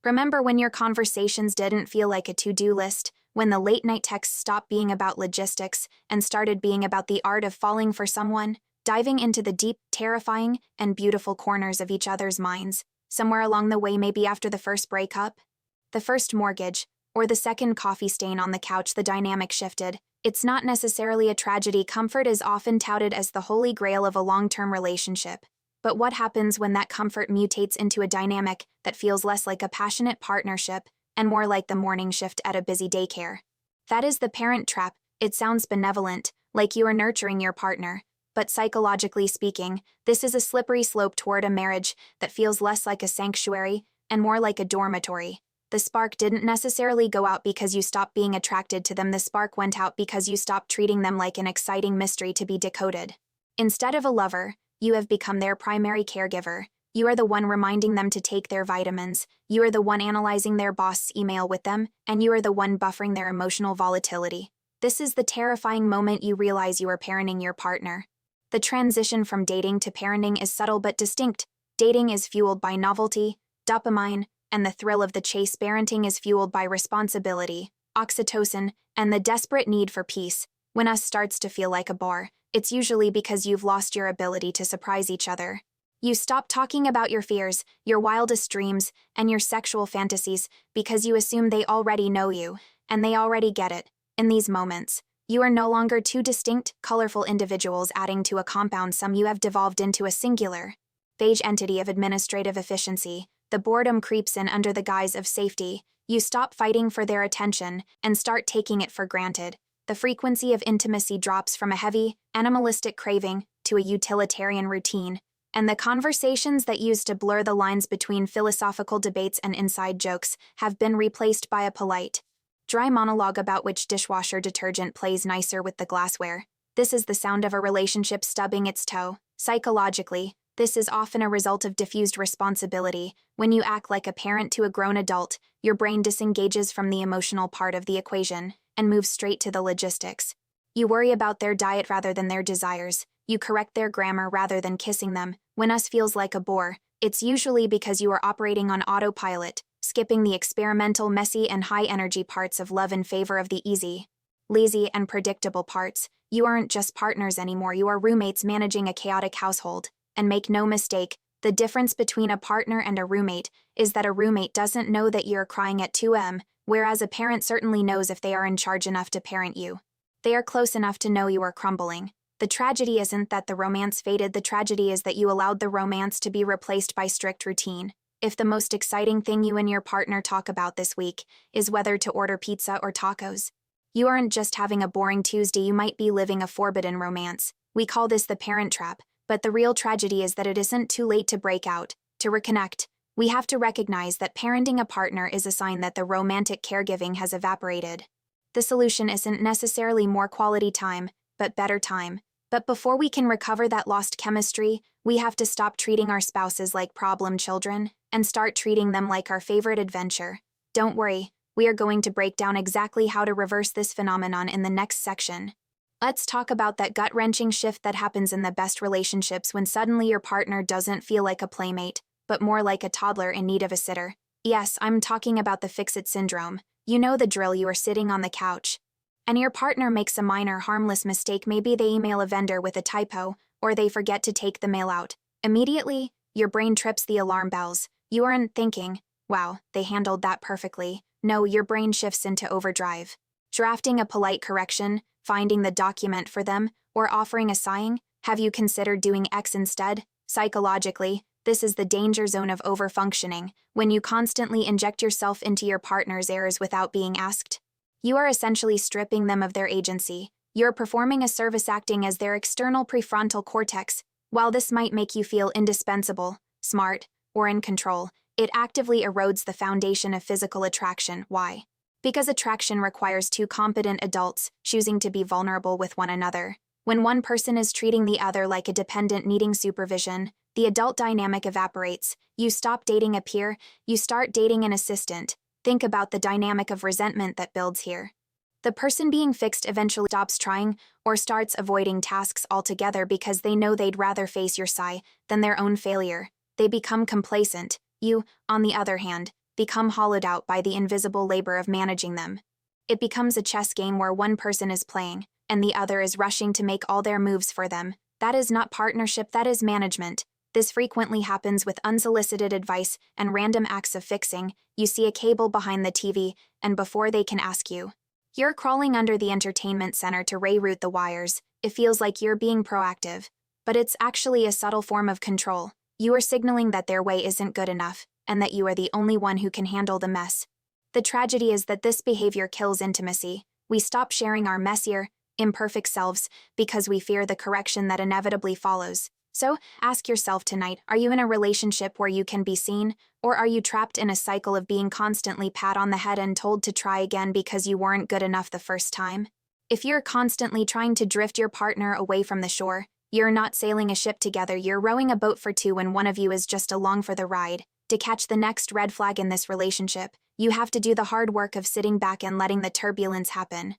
Remember when your conversations didn't feel like a to-do list, when the late-night texts stopped being about logistics and started being about the art of falling for someone, diving into the deep, terrifying, and beautiful corners of each other's minds, somewhere along the way, maybe after the first breakup, the first mortgage, or the second coffee stain on the couch, the dynamic shifted. It's not necessarily a tragedy. Comfort is often touted as the holy grail of a long-term relationship. But what happens when that comfort mutates into a dynamic that feels less like a passionate partnership and more like the morning shift at a busy daycare? That is the parent trap. It sounds benevolent, like you are nurturing your partner. But psychologically speaking, this is a slippery slope toward a marriage that feels less like a sanctuary and more like a dormitory. The spark didn't necessarily go out because you stopped being attracted to them. The spark went out because you stopped treating them like an exciting mystery to be decoded. Instead of a lover, you have become their primary caregiver. You are the one reminding them to take their vitamins. You are the one analyzing their boss's email with them, and you are the one buffering their emotional volatility. This is the terrifying moment you realize you are parenting your partner. The transition from dating to parenting is subtle but distinct. Dating is fueled by novelty, dopamine, and the thrill of the chase. Parenting is fueled by responsibility, oxytocin, and the desperate need for peace. When us starts to feel like a bore, it's usually because you've lost your ability to surprise each other. You stop talking about your fears, your wildest dreams, and your sexual fantasies because you assume they already know you, and they already get it. In these moments, you are no longer two distinct, colorful individuals adding to a compound sum. You have devolved into a singular, beige entity of administrative efficiency. The boredom creeps in under the guise of safety. You stop fighting for their attention and start taking it for granted. The frequency of intimacy drops from a heavy, animalistic craving to a utilitarian routine, and the conversations that used to blur the lines between philosophical debates and inside jokes have been replaced by a polite, dry monologue about which dishwasher detergent plays nicer with the glassware. This is the sound of a relationship stubbing its toe. Psychologically, this is often a result of diffused responsibility. When you act like a parent to a grown adult, your brain disengages from the emotional part of the equation and moves straight to the logistics. You worry about their diet rather than their desires. You correct their grammar rather than kissing them. When us feels like a bore, it's usually because you are operating on autopilot, skipping the experimental, messy, and high-energy parts of love in favor of the easy, lazy, and predictable parts. You aren't just partners anymore. You are roommates managing a chaotic household. And make no mistake, the difference between a partner and a roommate is that a roommate doesn't know that you're crying at 2 a.m., whereas a parent certainly knows if they are in charge enough to parent you. They are close enough to know you are crumbling. The tragedy isn't that the romance faded. The tragedy is that you allowed the romance to be replaced by strict routine. If the most exciting thing you and your partner talk about this week is whether to order pizza or tacos, you aren't just having a boring Tuesday. You might be living a forbidden romance. We call this the parent trap. But the real tragedy is that it isn't too late to break out, to reconnect. We have to recognize that parenting a partner is a sign that the romantic caregiving has evaporated. The solution isn't necessarily more quality time, but better time. But before we can recover that lost chemistry, we have to stop treating our spouses like problem children and start treating them like our favorite adventure. Don't worry, we are going to break down exactly how to reverse this phenomenon in the next section. Let's talk about that gut-wrenching shift that happens in the best relationships when suddenly your partner doesn't feel like a playmate, but more like a toddler in need of a sitter. Yes, I'm talking about the fix-it syndrome. You know the drill. You are sitting on the couch, and your partner makes a minor, harmless mistake. Maybe they email a vendor with a typo, or they forget to take the mail out. Immediately, your brain trips the alarm bells. You aren't thinking, wow, they handled that perfectly. No, your brain shifts into overdrive. Drafting a polite correction, finding the document for them, or offering a sighing, have you considered doing X instead? Psychologically, this is the danger zone of overfunctioning, when you constantly inject yourself into your partner's errors without being asked. You are essentially stripping them of their agency. You're performing a service acting as their external prefrontal cortex. While this might make you feel indispensable, smart, or in control, it actively erodes the foundation of physical attraction. Why? Because attraction requires two competent adults choosing to be vulnerable with one another. When one person is treating the other like a dependent needing supervision, the adult dynamic evaporates. You stop dating a peer, you start dating an assistant. Think about the dynamic of resentment that builds here. The person being fixed eventually stops trying or starts avoiding tasks altogether because they know they'd rather face your sigh than their own failure. They become complacent. You, on the other hand, become hollowed out by the invisible labor of managing them. It becomes a chess game where one person is playing, and the other is rushing to make all their moves for them. That is not partnership, that is management. This frequently happens with unsolicited advice and random acts of fixing. You see a cable behind the TV, and before they can ask you, you're crawling under the entertainment center to reroute the wires. It feels like you're being proactive, but it's actually a subtle form of control. You are signaling that their way isn't good enough, and that you are the only one who can handle the mess. The tragedy is that this behavior kills intimacy. We stop sharing our messier, imperfect selves because we fear the correction that inevitably follows. So, ask yourself tonight, are you in a relationship where you can be seen, or are you trapped in a cycle of being constantly pat on the head and told to try again because you weren't good enough the first time? If you're constantly trying to drift your partner away from the shore, you're not sailing a ship together, you're rowing a boat for two and one of you is just along for the ride. To catch the next red flag in this relationship, you have to do the hard work of sitting back and letting the turbulence happen.